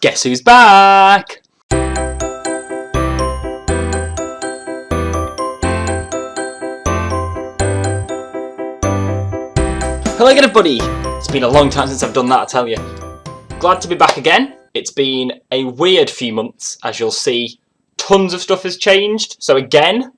Guess who's back? Hello again everybody! It's been a long time since I've done that, I tell you. Glad to be back again. It's been a weird few months, as you'll see. Tons of stuff has changed. So again,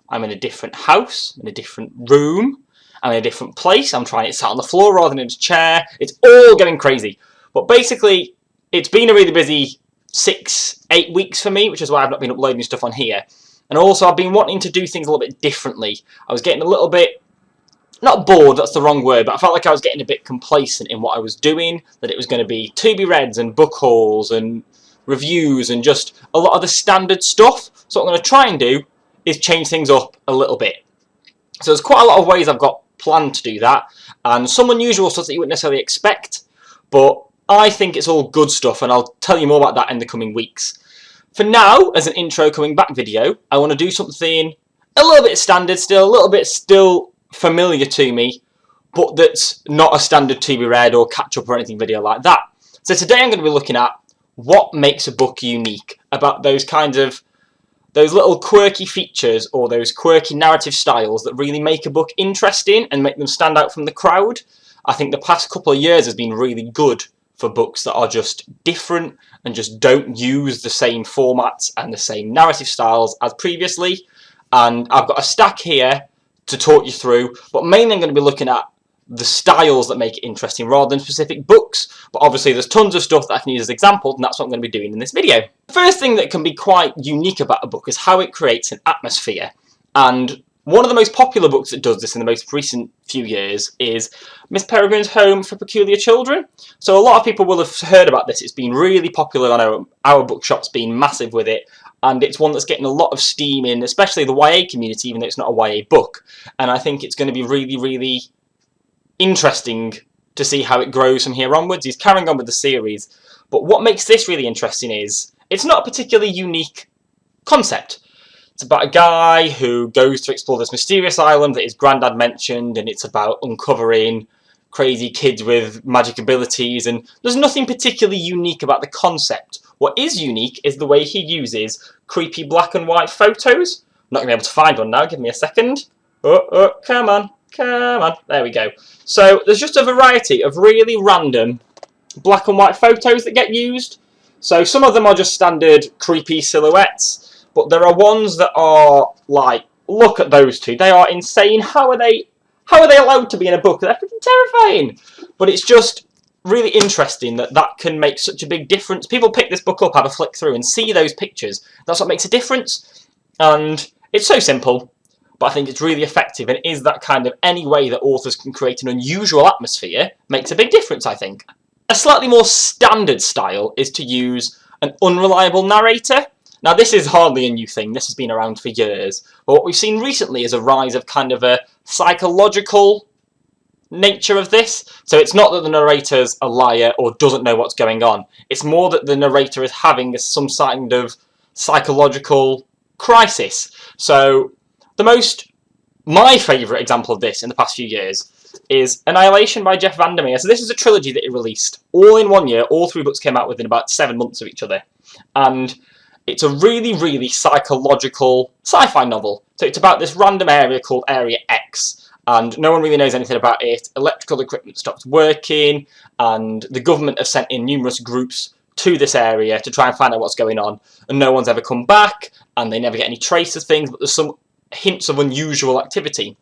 I'm in a different house, in a different room, I'm in a different place. I'm trying to sit on the floor rather than in a chair. It's all going crazy. But basically, it's been a really busy 6-8 weeks for me, which is why I've not been uploading stuff on here. And also, I've been wanting to do things a little bit differently. I was getting a little bit, not bored, that's the wrong word, but I felt like I was getting a bit complacent in what I was doing, that it was going to be to-be-reads and book hauls and reviews and just a lot of the standard stuff. So what I'm going to try and do is change things up a little bit. So there's quite a lot of ways I've got planned to do that, and some unusual stuff that you wouldn't necessarily expect, but I think it's all good stuff, and I'll tell you more about that in the coming weeks. For now, as an intro coming back video, I want to do something a little bit standard still, a little bit still familiar to me, but that's not a standard to be read or catch up or anything video like that. So today I'm going to be looking at what makes a book unique, about those kinds of those little quirky features or those quirky narrative styles that really make a book interesting and make them stand out from the crowd. I think the past couple of years has been really good for books that are just different and just don't use the same formats and the same narrative styles as previously. And I've got a stack here to talk you through, but mainly I'm going to be looking at the styles that make it interesting rather than specific books. But obviously there's tons of stuff that I can use as examples, and that's what I'm going to be doing in this video. The first thing that can be quite unique about a book is how it creates an atmosphere. And one of the most popular books that does this in the most recent few years is Miss Peregrine's Home for Peculiar Children. So a lot of people will have heard about this. It's been really popular. I know our bookshop's been massive with it. And it's one that's getting a lot of steam in, especially the YA community, even though it's not a YA book. And I think it's going to be really, really interesting to see how it grows from here onwards. He's carrying on with the series. But what makes this really interesting is it's not a particularly unique concept. It's about a guy who goes to explore this mysterious island that his granddad mentioned, and it's about uncovering crazy kids with magic abilities, and there's nothing particularly unique about the concept. What is unique is the way he uses creepy black and white photos. I'm not going to be able to find one now, give me a second. Oh, come on, there we go. So there's just a variety of really random black and white photos that get used. So some of them are just standard creepy silhouettes, but there are ones that are like, look at those two, they are insane. How are they allowed to be in a book? They're freaking terrifying. But it's just really interesting that that can make such a big difference. People pick this book up, have a flick through and see those pictures. That's what makes a difference. And it's so simple, but I think it's really effective, and it is that kind of any way that authors can create an unusual atmosphere makes a big difference, I think. A slightly more standard style is to use an unreliable narrator. Now this is hardly a new thing, this has been around for years, but what we've seen recently is a rise of kind of a psychological nature of this. So it's not that the narrator's a liar or doesn't know what's going on, it's more that the narrator is having some kind of psychological crisis. So my favourite example of this in the past few years is Annihilation by Jeff Vandermeer. So this is a trilogy that he released all in 1 year. All 3 books came out within about 7 months of each other, and it's a really, really psychological sci-fi novel. So it's about this random area called Area X, and no one really knows anything about it. Electrical equipment stops working, and the government have sent in numerous groups to this area to try and find out what's going on, and no one's ever come back, and they never get any trace of things, but there's some hints of unusual activity.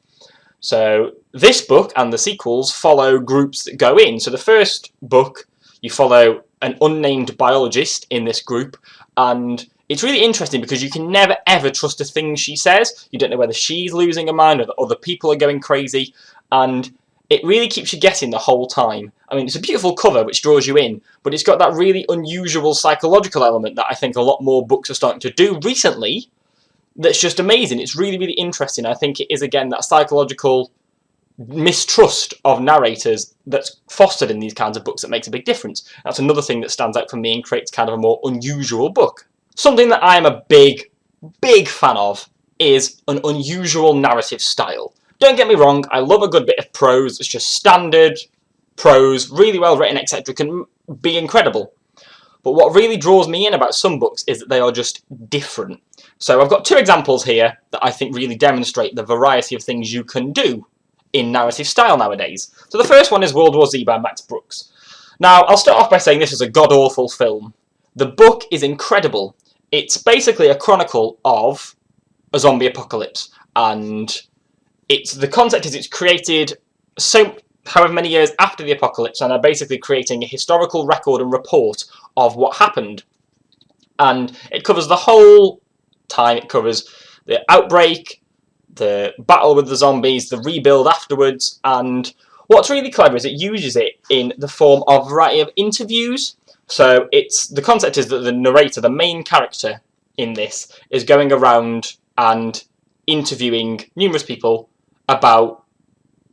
So this book and the sequels follow groups that go in. So the first book, you follow an unnamed biologist in this group, and it's really interesting because you can never ever trust a thing she says. You don't know whether she's losing her mind or the other people are going crazy, and it really keeps you guessing the whole time. I mean, it's a beautiful cover which draws you in, but it's got that really unusual psychological element that I think a lot more books are starting to do recently. That's just amazing. It's really, really interesting. I think it is, again, that psychological mistrust of narrators that's fostered in these kinds of books that makes a big difference. That's another thing that stands out for me and creates kind of a more unusual book. Something that I'm a big, big fan of is an unusual narrative style. Don't get me wrong, I love a good bit of prose. It's just standard prose, really well written, etc. can be incredible. But what really draws me in about some books is that they are just different. So I've got 2 examples here that I think really demonstrate the variety of things you can do in narrative style nowadays. So the first one is World War Z by Max Brooks. Now, I'll start off by saying this is a god-awful film. The book is incredible. It's basically a chronicle of a zombie apocalypse, and the concept is it's created however many years after the apocalypse, and are basically creating a historical record and report of what happened. And it covers the whole time. It covers the outbreak, the battle with the zombies, the rebuild afterwards, and what's really clever is it uses it in the form of a variety of interviews. So the concept is that the narrator, the main character in this, is going around and interviewing numerous people about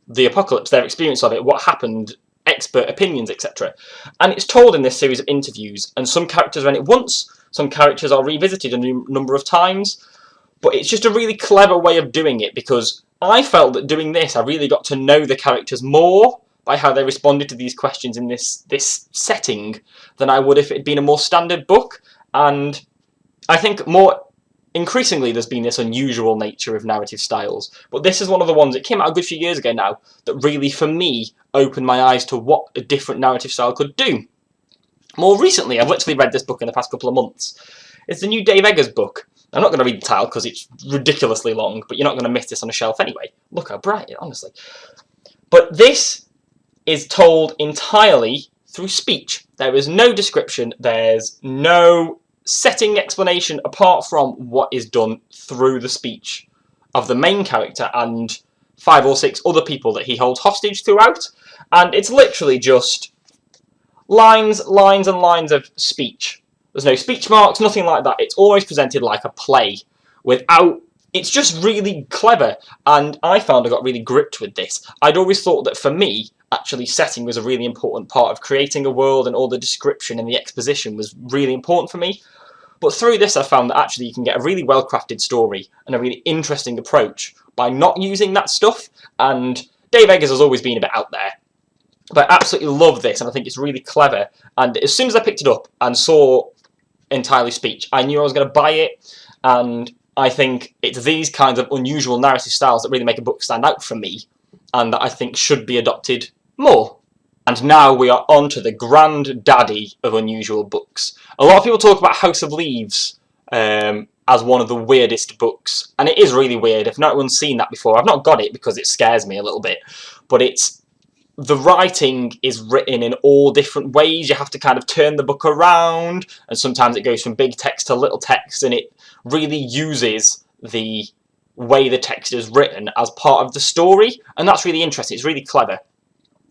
the apocalypse, their experience of it, what happened, expert opinions, etc. And it's told in this series of interviews, and some characters are in it once, some characters are revisited a number of times, but it's just a really clever way of doing it, because I felt that doing this, I really got to know the characters more by how they responded to these questions in this setting than I would if it had been a more standard book. And I think more increasingly there's been this unusual nature of narrative styles, but this is one of the ones that came out a good few years ago now that really, for me, opened my eyes to what a different narrative style could do. More recently, I've literally read this book in the past couple of months. It's the new Dave Eggers book. I'm not going to read the title because it's ridiculously long, but you're not going to miss this on a shelf anyway. Look how bright it is, honestly. But this is told entirely through speech. There is no description, there's no setting explanation apart from what is done through the speech of the main character and 5 or 6 other people that he holds hostage throughout. And it's literally just lines, lines and lines of speech. There's no speech marks, nothing like that. It's always presented like a play without... It's just really clever, and I found I got really gripped with this. I'd always thought that for me, actually setting was a really important part of creating a world, and all the description and the exposition was really important for me. But through this I found that actually you can get a really well-crafted story and a really interesting approach by not using that stuff, and Dave Eggers has always been a bit out there. But I absolutely love this, and I think it's really clever, and as soon as I picked it up and saw entirely speech, I knew I was going to buy it, and I think it's these kinds of unusual narrative styles that really make a book stand out for me, and that I think should be adopted more. And now we are on to the granddaddy of unusual books. A lot of people talk about House of Leaves as one of the weirdest books, and it is really weird. If no one's seen that before, I've not got it because it scares me a little bit, but the writing is written in all different ways. You have to kind of turn the book around, and sometimes it goes from big text to little text, and it really uses the way the text is written as part of the story, and that's really interesting. It's really clever.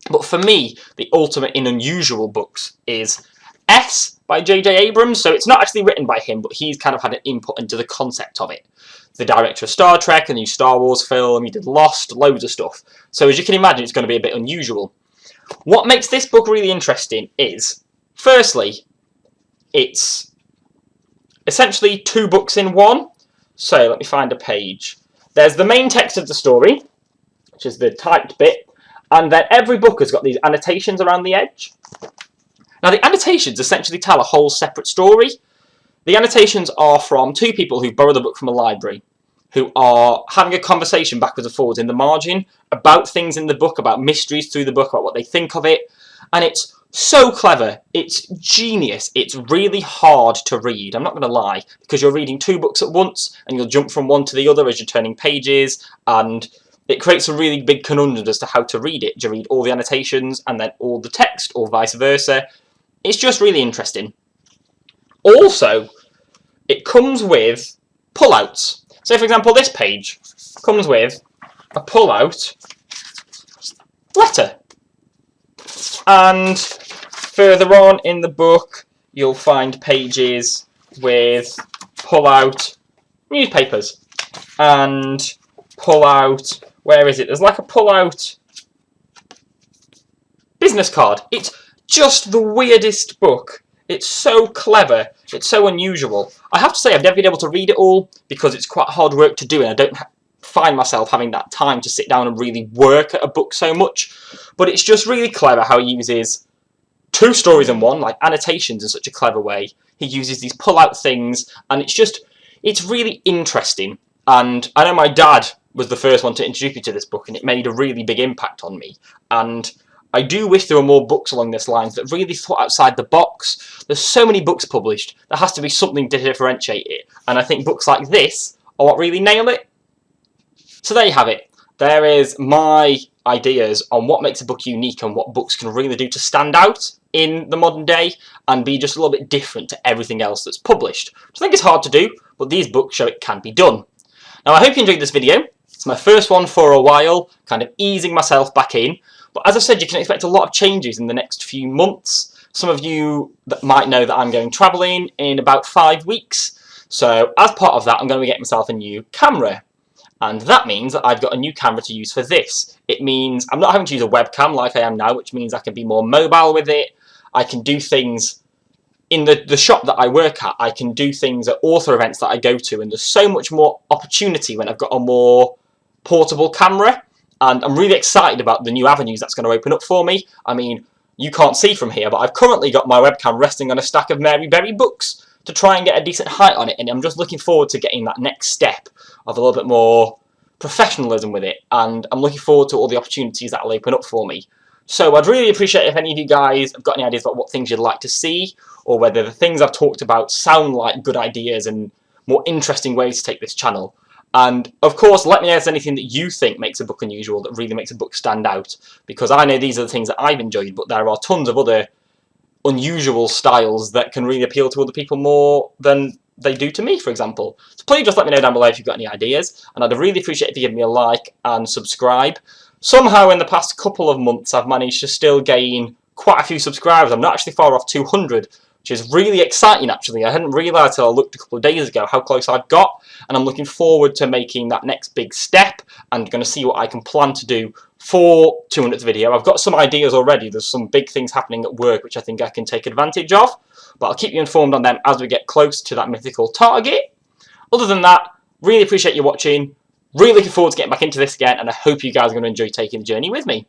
But for me, the ultimate in unusual books is S by J.J. Abrams. So it's not actually written by him, but he's kind of had an input into the concept of it. The director of Star Trek, a new Star Wars film, he did Lost, loads of stuff. So as you can imagine, it's going to be a bit unusual. What makes this book really interesting is, firstly, it's essentially 2 books in one. So let me find a page. There's the main text of the story, which is the typed bit, and then every book has got these annotations around the edge. Now the annotations essentially tell a whole separate story. The annotations are from 2 people who borrowed the book from a library, who are having a conversation backwards and forwards in the margin about things in the book, about mysteries through the book, about what they think of it, and it's so clever, it's genius, it's really hard to read, I'm not going to lie, because you're reading 2 books at once, and you'll jump from one to the other as you're turning pages, and it creates a really big conundrum as to how to read it. Do you read all the annotations and then all the text, or vice versa? It's just really interesting. Also, it comes with pullouts. So for example, this page comes with a pullout letter. And further on in the book, you'll find pages with pullout newspapers and pullout, where is it? There's like a pullout business card. It's just the weirdest book. It's so clever. It's so unusual. I have to say I've never been able to read it all because it's quite hard work to do, and I don't find myself having that time to sit down and really work at a book so much. But it's just really clever how he uses two stories in one, like annotations in such a clever way. He uses these pull-out things, and it's really interesting. And I know my dad was the first one to introduce me to this book, and it made a really big impact on me. And I do wish there were more books along this lines that really thought outside the box. There's so many books published, there has to be something to differentiate it. And I think books like this are what really nail it. So there you have it. There is my ideas on what makes a book unique and what books can really do to stand out in the modern day and be just a little bit different to everything else that's published. Which I think is hard to do, but these books show it can be done. Now I hope you enjoyed this video. It's my first one for a while, kind of easing myself back in. But as I said, you can expect a lot of changes in the next few months. Some of you that might know that I'm going travelling in about 5 weeks. So as part of that, I'm going to be getting myself a new camera. And that means that I've got a new camera to use for this. It means I'm not having to use a webcam like I am now, which means I can be more mobile with it. I can do things in the shop that I work at. I can do things at author events that I go to, and there's so much more opportunity when I've got a more portable camera. And I'm really excited about the new avenues that's going to open up for me. I mean, you can't see from here, but I've currently got my webcam resting on a stack of Mary Berry books to try and get a decent height on it, and I'm just looking forward to getting that next step of a little bit more professionalism with it, and I'm looking forward to all the opportunities that will open up for me. So I'd really appreciate if any of you guys have got any ideas about what things you'd like to see, or whether the things I've talked about sound like good ideas and more interesting ways to take this channel. And of course, let me know if there's anything that you think makes a book unusual, that really makes a book stand out, because I know these are the things that I've enjoyed, but there are tons of other unusual styles that can really appeal to other people more than they do to me, for example. So please just let me know down below if you've got any ideas, and I'd really appreciate if you give me a like and subscribe. Somehow in the past couple of months I've managed to still gain quite a few subscribers. I'm not actually far off 200, which is really exciting actually. I hadn't realised till I looked a couple of days ago how close I'd got, and I'm looking forward to making that next big step and going to see what I can plan to do for 200th video. I've got some ideas already. There's some big things happening at work which I think I can take advantage of, but I'll keep you informed on them as we get close to that mythical target. Other than that, really appreciate you watching. Really looking forward to getting back into this again, and I hope you guys are going to enjoy taking the journey with me.